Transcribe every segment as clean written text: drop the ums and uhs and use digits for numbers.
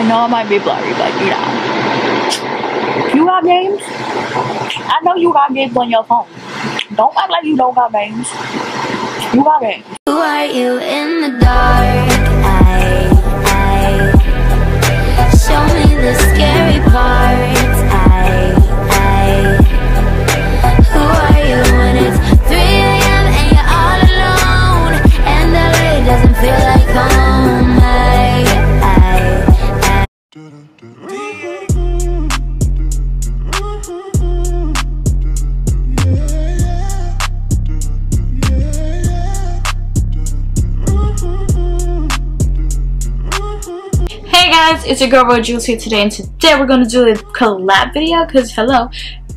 I know it might be blurry, but you know. You got games? I know you got games on your phone. Don't act like you don't got games. You got games. Who are you in the dark? Show me the scary parts. Who are you when it's 3 AM and you're all alone and LA doesn't feel like home? Hey guys, it's your girl Jules here today, and today we're going to do a collab video because hello,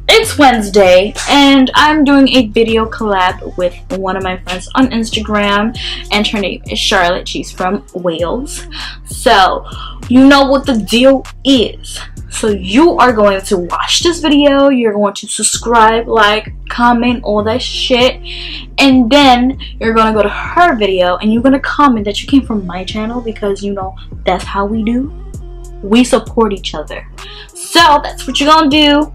it's Wednesday and I'm doing a video collab with one of my friends on Instagram, and her name is Charlotte. She's from Wales, so you know what the deal is. So you are going to watch this video, you're going to subscribe, like, comment, all that shit, and then you're going to go to her video and you're going to comment that you came from my channel, because you know that's how we do. We support each other. So that's what you're going to do.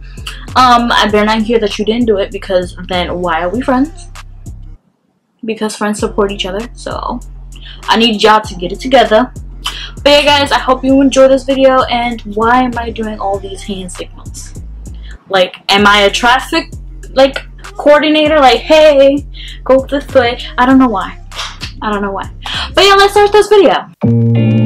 I better not hear that you didn't do it, because then why are we friends? Because friends support each other. So I need y'all to get it together. But yeah guys, I hope you enjoy this video. And why am I doing all these hand signals? Like, am I a traffic coordinator? Like, hey, go this way. I don't know why. I don't know why. But yeah, let's start this video.